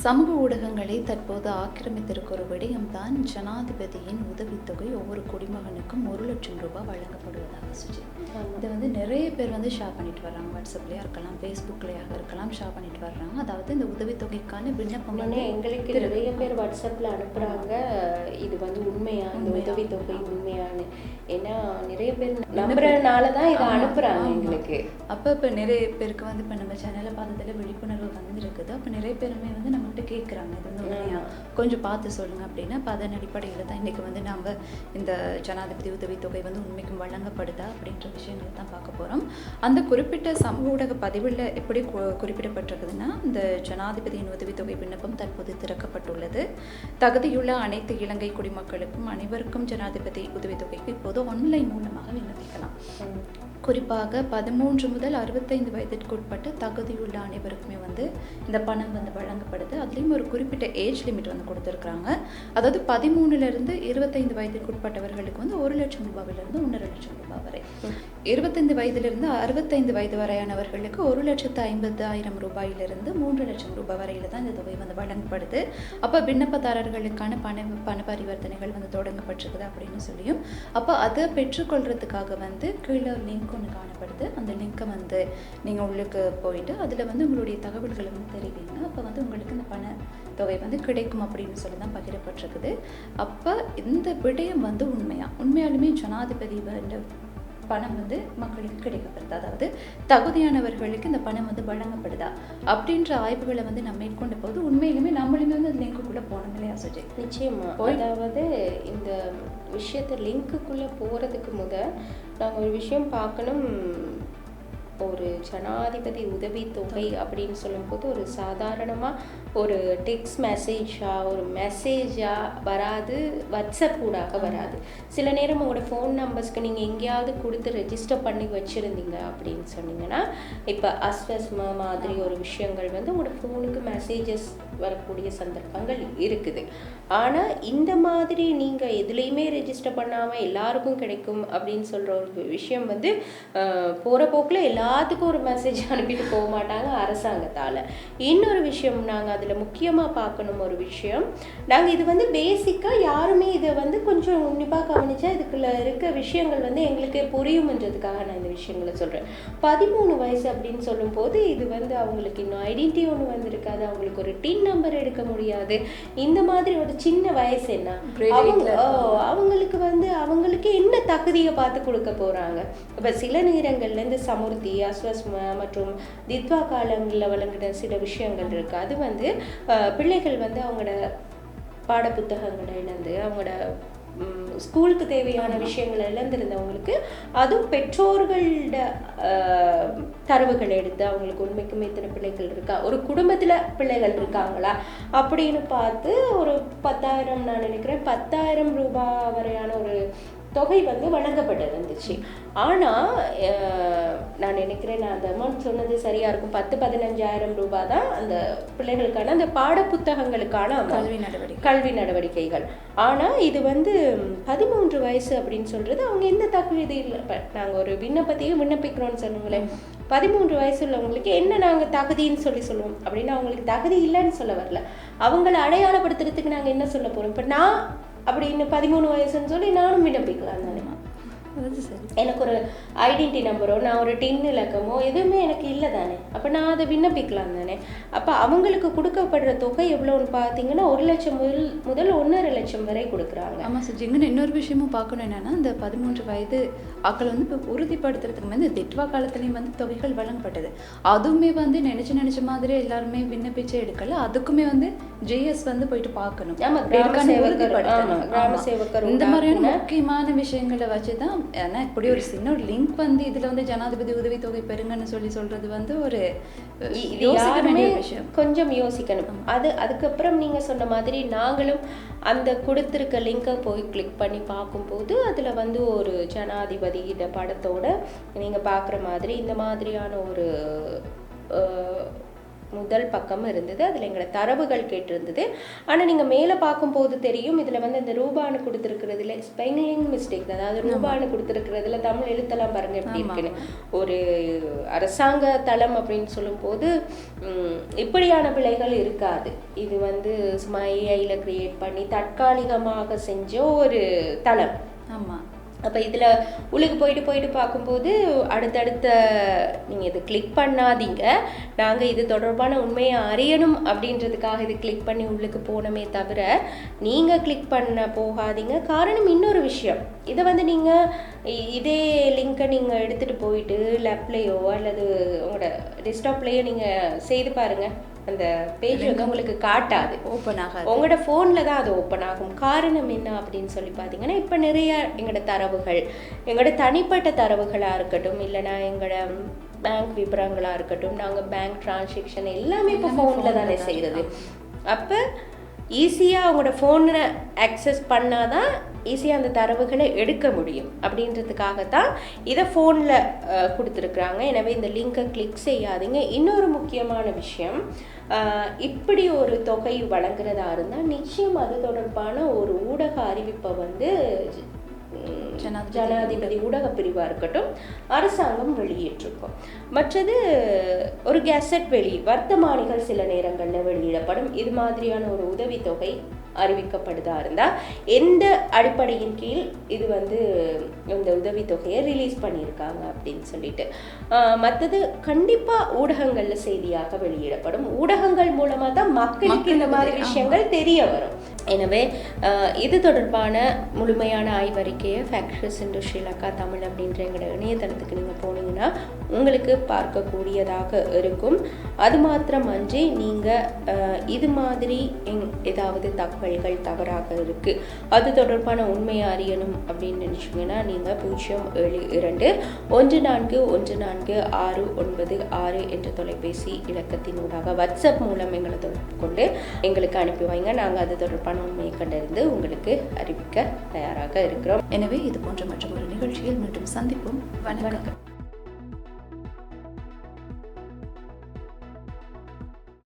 சமூக ஊடகங்களை தற்போது ஆக்கிரமித்திருக்கிற ஒரு விடயம்தான் ஜனாதிபதியின் உதவித்தொகை ஒவ்வொரு குடிமகனுக்கும் 1,00,000 ரூபாய் வழங்கப்படுவதாக சுஜி. இதை நிறைய பேர் ஷேர் பண்ணிட்டு வர்றாங்க. வாட்ஸ்அப்லேயா இருக்கலாம், ஃபேஸ்புக்லேயாக இருக்கலாம், ஷேர் பண்ணிட்டு வர்றாங்க. அதாவது இந்த உதவித்தொகைக்கான விண்ணப்பம் எங்களுக்கு நிறைய பேர் வாட்ஸ்அப்பில் அனுப்புகிறாங்க. இது உண்மையா, இந்த உதவித்தொகை உண்மையானு. ஏன்னா நிறைய பேர் நம்புறதுனால தான் இதை அனுப்புகிறாங்க எங்களுக்கு. இப்போ நிறைய பேருக்கு இப்போ நம்ம சேனலை பார்த்ததில் விழிப்புணர்வு வந்துருக்குது. அப்போ நிறைய பேருமே நம்மகிட்ட கேட்குறாங்க, இது உண்மையா, கொஞ்சம் பார்த்து சொல்லுங்கள் அப்படின்னு. அப்போ அதன் அடிப்படையில் தான் இன்றைக்கி நாங்கள் இந்த ஜனாதிபதி உதவித்தொகை உண்மைக்கும் வழங்கப்படுதா அப்படின்ற விஷயங்களை தான் பார்க்க போகிறோம். அந்த குறிப்பிட்ட சமூக ஊடக பதிவில் எப்படி குறிப்பிடப்பட்டிருக்குதுன்னா, இந்த ஜனாதிபதியின் உதவித்தொகை விண்ணப்பம் தற்போது திறக்கப்பட்டுள்ளது. தகுதியுள்ள அனைத்து இலங்கை குடிமக்களுக்கும் அனைவருக்கும் ஜனாதிபதி உதவித்தொகைக்கு இப்போது ஆன்லைன் மூலமாக விண்ணப்பிக்கலாம். குறிப்பாக 13 முதல் 65 வயதிற்கு உட்பட்ட தகுதியுள்ள அனைவருக்குமே இந்த பணம் வழங்கப்படுது. அதுலேயும் ஒரு குறிப்பிட்ட ஏஜ் லிமிட் கொடுத்துருக்குறாங்க. அதாவது 13லிருந்து 25 வயதிற்கு உட்பட்டவர்களுக்கு 1,00,000 ரூபாயிலிருந்து 1,50,000 ரூபாய் வரை, 25 வயதிலிருந்து 65 வயது வரையானவர்களுக்கு 1,50,000 ரூபாயிலிருந்து 3,00,000 ரூபாய் வரையில் தான் இந்த தொகை வழங்கப்படுது. அப்போ விண்ணப்பதாரர்களுக்கான பண பரிவர்த்தனைகள் தொடங்கப்பட்டிருக்குது அப்படின்னு சொல்லியும், அப்போ அதை பெற்றுக்கொள்றதுக்காக கீழே லிங்க் ஒன்று காணப்படுது. அந்த லிங்க்கை நீங்கள் உள்ளுக்கு போயிட்டு அதில் உங்களுடைய தகவல்களை தெரிவிங்க. அப்போ உங்களுக்கு இந்த பண தொகை கிடைக்கும் அப்படின்னு சொல்லி தான் பகிரப்பட்டிருக்குது. அப்போ இந்த விடயம் உண்மையாலுமே ஜனாதிபதி பணம் மக்களுக்கு கிடைக்கப்படுது, அதாவது தகுதியானவர்களுக்கு இந்த பணம் வழங்கப்படுதா அப்படின்ற ஆய்வுகளை நம்ம மேற்கொண்ட போது உண்மையிலுமே நம்மளுமே அந்த லிங்க்குள்ளே போனோம் இல்லையா சுஜி? நிச்சயமா. அதாவது இந்த விஷயத்தை லிங்க்குள்ளே போகிறதுக்கு நாங்கள் ஒரு விஷயம் பார்க்கணும். ஒரு ஜனாதிபதி உதவித்தொகை அப்படின்னு சொல்லும்போது ஒரு சாதாரணமாக ஒரு டெக்ஸ்ட் மெசேஜாக ஒரு மெசேஜாக வராது, வாட்ஸ்அப் ஊடாக வராது. சில நேரம் உங்களோட ஃபோன் நம்பர்ஸ்க்கு நீங்கள் எங்கேயாவது கொடுத்து ரெஜிஸ்டர் பண்ணி வச்சுருந்தீங்க அப்படின்னு சொன்னீங்கன்னா, இப்போ அஸ்வஸ்மா மாதிரி ஒரு விஷயங்கள் உங்களோட ஃபோனுக்கு மெசேஜஸ் வரக்கூடிய சந்தர்ப்பங்கள் இருக்குது. ஆனால் இந்த மாதிரி நீங்கள் எதுலேயுமே ரெஜிஸ்டர் பண்ணாமல் எல்லாருக்கும் கிடைக்கும் அப்படின்னு சொல்கிற ஒரு விஷயம் போகிற போக்கில் எல்லாத்துக்கும் ஒரு மெசேஜ் அனுப்பிட்டு போக மாட்டாங்க அரசாங்கத்தால். இன்னொரு விஷயம் நாங்கள் அதில் முக்கியமாக பார்க்கணும். ஒரு விஷயம், நாங்கள் இது பேசிக்காக யாருமே இதை கொஞ்சம் உன்னிப்பாக கவனிச்சா இதுக்குள்ள இருக்க விஷயங்கள் எங்களுக்கு புரியும்ன்றதுக்காக நான் இந்த விஷயங்களை சொல்கிறேன். 13 வயசு அப்படின்னு சொல்லும்போது இது அவங்களுக்கு இன்னும் ஐடென்டிட்டி ஒன்று வந்திருக்காது, அவங்களுக்கு ஒரு டின் நம்பர் எடுக்க முடியாது. இந்த மாதிரி ஒரு சின்ன வயசு என்ன அவங்களுக்கு அவங்களுக்கு என்ன தகுதியை பார்த்து கொடுக்க போகிறாங்க. இப்போ சில நேரங்கள்ல இந்த சமுர்த்தி, அஸ்வஸ்மா மற்றும் தித்வா காலங்களில் வழங்கின சில விஷயங்கள் இருக்குது. அது பிள்ளைகள் அவங்களோட பாட புத்தகங்களை இழந்து அவங்களோட ஸ்கூலுக்கு தேவையான விஷயங்கள் இழந்திருந்தவங்களுக்கு அதுவும் பெற்றோர்களோட தரவுகள் எடுத்து அவங்களுக்கு உண்மைக்குமே இத்தனை பிள்ளைகள் இருக்கா, ஒரு குடும்பத்தில் பிள்ளைகள் இருக்காங்களா அப்படின்னு பார்த்து ஒரு 10,000, நான் நினைக்கிறேன் 10,000 ரூபாய் வரையான ஒரு தொகை வழங்கப்பட்டது இருந்துச்சு. ஆனால் நான் நினைக்கிறேன், நான் அந்த அமௌண்ட் சொன்னது சரியாக இருக்கும், 10-15,000 ரூபாய் தான் அந்த பிள்ளைகளுக்கான அந்த பாட புத்தகங்களுக்கான கல்வி நடவடிக்கைகள். ஆனால் இது 13 வயசு அப்படின்னு சொல்கிறது அவங்க எந்த தகுதி இல்லை. இப்போ நாங்கள் ஒரு விண்ணப்பத்தையும் விண்ணப்பிக்கிறோன்னு சொன்னீங்களேன், 13 வயசு உள்ளவங்களுக்கு என்ன நாங்கள் தகுதின்னு சொல்லுவோம் அப்படின்னு அவங்களுக்கு தகுதி இல்லைன்னு சொல்ல வரல, அவங்கள அடையாளப்படுத்துறதுக்கு நாங்கள் என்ன சொல்ல போகிறோம். இப்போ நான் அப்படின்னு 13 வயசுன்னு சொல்லி நானும் விண்ணப்பிக்கலாம் தானே. எனக்கு ஒரு ஐடென்டி நம்பரோ நான் ஒரு டின் இலக்கமோ எதுவுமே எனக்கு இல்லை தானே. அப்போ நான் அதை விண்ணப்பிக்கலாம் தானே. அப்போ அவங்களுக்கு கொடுக்கப்படுற தொகை எவ்வளோன்னு பார்த்தீங்கன்னா 1,00,000 முதல் 1,50,000 வரை கொடுக்குறாங்க. ஆமாம் சுஜிங்கன்னு இன்னொரு விஷயமும் பார்க்கணும். என்னென்னா இந்த 13 வயது ஆக்கள் இப்போ உறுதிப்படுத்துறதுக்கு இந்த திட்வா காலத்துலேயும் தொகைகள் வழங்கப்பட்டது. அதுவுமே நினைச்ச மாதிரி எல்லாருமே விண்ணப்பிச்சு எடுக்கல. அதுக்குமே ஜிஎஸ் போயிட்டு பார்க்கணும். கிராம சேவகர் இந்த மாதிரியான முக்கியமான விஷயங்களை வச்சு தான். ஏன்னா இப்படி ஒரு சின்ன ஒரு லிங்க் இதில் ஜனாதிபதி உதவித்தொகை பெறுங்கன்னு சொல்றது ஒரு விஷயம். கொஞ்சம் யோசிக்கணும். அதுக்கப்புறம் நீங்க சொன்ன மாதிரி நாங்களும் அந்த கொடுத்துருக்க லிங்கை போய் கிளிக் பண்ணி பார்க்கும்போது அதில் ஒரு ஜனாதிபதியிட படத்தோட நீங்கள் பார்க்குற மாதிரி இந்த மாதிரியான ஒரு முதல் பக்கம் இருந்தது. அதில் எங்களோட தரவுகள் கேட்டிருந்தது. ஆனால் நீங்கள் மேலே பார்க்கும்போது தெரியும், இதில் வந்து இந்த ரூபான்னு கொடுத்துருக்கிறதுல ஸ்பெல்லிங் மிஸ்டேக், அதாவது ரூபான்னு கொடுத்துருக்கிறதுல தமிழ் எழுத்தெல்லாம் பாருங்கள் எப்படி இருக்குன்னு. ஒரு அரசாங்க தளம் அப்படின்னு சொல்லும்போது இப்படியான பிழைகள் இருக்காது. இது வந்து சும்மா ஏஐயில் கிரியேட் பண்ணி தற்காலிகமாக செஞ்ச ஒரு தளம். ஆமாம். அப்போ இதில் உள்ளுக்கு போயிட்டு பார்க்கும்போது அடுத்தடுத்த நீங்கள் இது கிளிக் பண்ணாதீங்க. நாங்கள் இது தொடர்பான உண்மையை அறியணும் அப்படின்றதுக்காக இது கிளிக் பண்ணி உள்ளுக்கு போனோமே தவிர நீங்கள் கிளிக் பண்ண போகாதீங்க. காரணம் இன்னொரு விஷயம், இதை வந்து நீங்கள் இதே லிங்கை நீங்கள் எடுத்துகிட்டு போயிட்டு லேப்லேயோ அல்லது உங்களோட டெஸ்க்டாப்லேயோ நீங்கள் செய்து பாருங்கள், அந்த பேஜ் வந்து உங்களுக்கு காட்டாது, ஓப்பன் ஆகாது. உங்களோட ஃபோனில் தான் அது ஓப்பன் ஆகும். காரணம் என்ன அப்படின்னு சொல்லி பார்த்தீங்கன்னா, இப்போ நிறைய எங்களோட தரவுகள், எங்களோட தனிப்பட்ட தரவுகளாக இருக்கட்டும், இல்லைனா எங்களோட பேங்க் விவரங்களாக இருக்கட்டும், நாங்கள் பேங்க் டிரான்சாக்ஷன் எல்லாமே இப்போ ஃபோனில் தானே செய்கிறது. அப்போ ஈஸியாக அவங்களோட ஃபோனை ஆக்சஸ் பண்ணால் தான் ஈஸியாக அந்த தரவுகளை எடுக்க முடியும். அப்படின்றதுக்காகத்தான் இதை ஃபோனில் கொடுத்துருக்குறாங்க. எனவே இந்த லிங்கை கிளிக் செய்யாதீங்க. இன்னொரு முக்கியமான விஷயம், இப்படி ஒரு தொகை வழங்குறதா இருந்தால் நிச்சயம் அது தொடர்பான ஒரு ஊடக அறிவிப்பை வந்து ஜனாதிபதி ஊடக பிரிவாக இருக்கட்டும் அரசாங்கம் வெளியிட்டிருக்கும். மற்றது ஒரு கெசட் வர்த்தமானிகள் சில நேரங்களில் வெளியிடப்படும். இது மாதிரியான ஒரு உதவித்தொகை அறிவிக்கப்படுதா இருந்தால் எந்த அடிப்படையின் கீழ் இது வந்து இந்த உதவித்தொகையை ரிலீஸ் பண்ணியிருக்காங்க அப்படின்னு சொல்லிட்டு. மற்றது கண்டிப்பாக ஊடகங்களில் செய்தியாக வெளியிடப்படும். ஊடகங்கள் மூலமாக தான் மக்களுக்கு இந்த மாதிரி விஷயங்கள் தெரிய வரும். எனவே இது தொடர்பான முழுமையான ஆய்வறிக்கையை ஃபேக்ட்ரிஸ் இன் ஸ்ரீலங்கா தமிழ் அப்படின்ற எங்களோட இணையதளத்துக்கு நீங்கள் போனீங்கன்னா உங்களுக்கு பார்க்கக்கூடியதாக இருக்கும். அது மாத்திரமன்றி நீங்கள் இது மாதிரி ஏதாவது தகவல்கள் தவறாக இருக்குது, அது தொடர்பான உண்மையை அறியணும் அப்படின்னு நினச்சிங்கன்னா நீங்கள் 07214146966 என்ற தொலைபேசி இலக்கத்தின் ஊடாக வாட்ஸ்அப் மூலம் எங்களை தொடர்பு கொண்டு எங்களுக்கு அனுப்பி வைங்க. நாங்கள் அது தொடர்பான உண்மையை கண்டறிந்து உங்களுக்கு அறிவிக்க தயாராக இருக்கிறோம். எனவே இது போன்ற மற்றொரு நிகழ்ச்சியில் மீண்டும் சந்திப்போம். வணக்கம்.